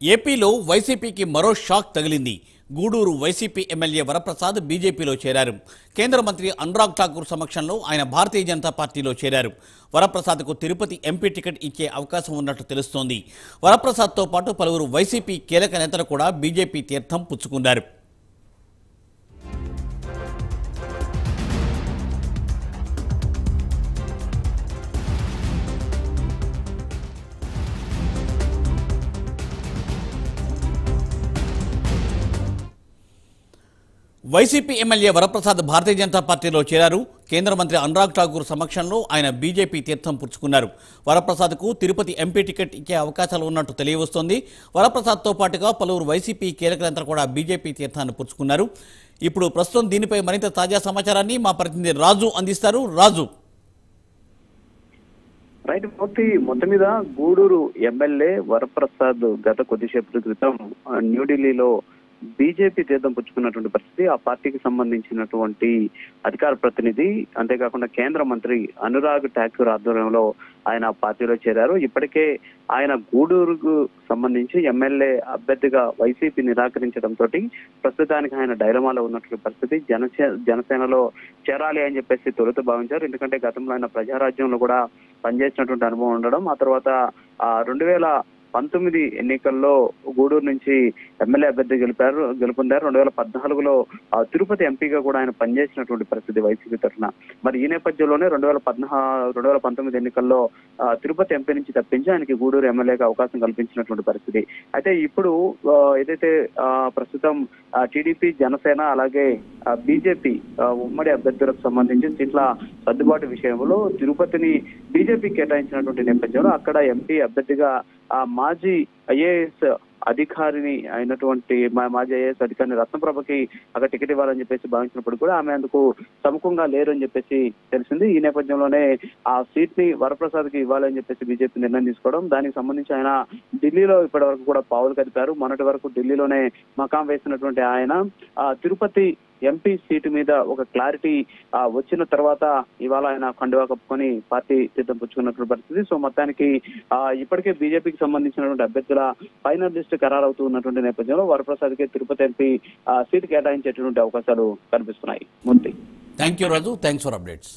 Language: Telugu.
ఏపీలో వైసీపీకి మరో షాక్ తగిలింది. గూడూరు వైసీపీ ఎమ్మెల్యే వరప్రసాద్ బీజేపీలో చేరారు. కేంద్ర మంత్రి అనురాగ్ ఠాకూర్ సమక్షంలో ఆయన భారతీయ జనతా పార్టీలో చేరారు. వరప్రసాద్కు తిరుపతి ఎంపీ టికెట్ ఇచ్చే అవకాశం ఉన్నట్టు తెలుస్తోంది. వరప్రసాద్తో పాటు పలువురు వైసీపీ కీలక నేతలు కూడా బీజేపీ తీర్థం పుచ్చుకున్నారు. వైసీపీ ఎమ్మెల్యే వరప్రసాద్ భారతీయ జనతా పార్టీలో చేరారు. కేంద్ర మంత్రి అనురాగ్ ఠాకూర్ సమక్షంలో ఆయన బీజేపీ తీర్థం పుచ్చుకున్నారు. వరప్రసాద్కు తిరుపతి ఎంపీ టికెట్ ఇచ్చే అవకాశాలు ఉన్నట్టు తెలియవస్తోంది. వరప్రసాద్తో పాటుగా పలువురు వైసీపీ కీలక నేతలు కూడా బీజేపీ తీర్థాన్ని పుచ్చుకున్నారు. ఇప్పుడు ప్రస్తుతం దీనిపై మరింత తాజా సమాచారాన్ని మా ప్రతినిధి రాజు అందిస్తారు. రాజు, రైట్ మూర్తి, మొత్తం మీద గూడూరు ఎమ్మెల్యే వరప్రసాద్ గత కొద్దిసేపటి క్రితం న్యూఢిల్లీలో బీజేపీ తీర్థం పుచ్చుకున్నటువంటి పరిస్థితి. ఆ పార్టీకి సంబంధించినటువంటి అధికార ప్రతినిధి, అంతేకాకుండా కేంద్ర మంత్రి అనురాగ్ ఠాకూర్ ఆధ్వర్యంలో ఆయన పార్టీలో చేరారు. ఇప్పటికే ఆయన గూడూరుకు సంబంధించి ఎమ్మెల్యే అభ్యర్థిగా వైసీపీ నిరాకరించడంతో ప్రస్తుతానికి ఆయన డైలమాలో ఉన్నటువంటి పరిస్థితి. జనసేనలో చేరాలి అని చెప్పేసి తొలుత భావించారు. ఎందుకంటే గతంలో ఆయన ప్రజారాజ్యంలో కూడా పనిచేసినటువంటి అనుభవం ఉండడం, ఆ తర్వాత 2019 ఎన్నికల్లో గూడూరు నుంచి ఎమ్మెల్యే అభ్యర్థి గెలుపొందారు. 2014లో తిరుపతి ఎంపీగా కూడా ఆయన పనిచేసినటువంటి పరిస్థితి వైసీపీ తరఫున. మరి ఈ నేపథ్యంలోనే 2019 ఎన్నికల్లో తిరుపతి ఎంపీ నుంచి తప్పించి ఆయనకి గూడూరు ఎమ్మెల్యేగా అవకాశం కల్పించినటువంటి పరిస్థితి. అయితే ఇప్పుడు ఏదైతే ప్రస్తుతం టీడీపీ, జనసేన అలాగే బీజేపీ ఉమ్మడి అభ్యర్థులకు సంబంధించి సీట్ల సర్దుబాటు విషయంలో తిరుపతిని బీజేపీ కేటాయించినటువంటి నేపథ్యంలో అక్కడ ఎంపీ అభ్యర్థిగా మాజీ ఐఏఎస్ అధికారిని అయినటువంటి మాజీ ఐఏఎస్ అధికారిని రత్నప్రభకి అక్కడ టికెట్ ఇవ్వాలని చెప్పేసి భావించినప్పుడు కూడా ఆమె అందుకు సముఖంగా లేరు అని చెప్పేసి తెలిసింది. ఈ నేపథ్యంలోనే ఆ సీట్ ని వరప్రసాద్ కి ఇవ్వాలని చెప్పేసి బీజేపీ నిర్ణయం తీసుకోవడం, దానికి సంబంధించి ఆయన ఢిల్లీలో ఇప్పటి వరకు కూడా పావులు కదిపారు. మొన్నటి వరకు ఢిల్లీలోనే మకాం వేసినటువంటి ఆయన తిరుపతి ఎంపీ సీటు మీద ఒక క్లారిటీ వచ్చిన తర్వాత ఇవాళ ఆయన కండువా కప్పుకొని పార్టీ సిద్ధం పుచ్చుకున్నటువంటి పరిస్థితి. సో మొత్తానికి ఇప్పటికే బీజేపీకి సంబంధించినటువంటి అభ్యర్థుల ఫైనల్ లిస్ట్ ఖరారవుతూ ఉన్నటువంటి నేపథ్యంలో వరప్రసాద్ కి తిరుపతి ఎంపీ సీటు కేటాయించేటువంటి అవకాశాలు కనిపిస్తున్నాయి. Murthy, thank you Raju, thanks for updates.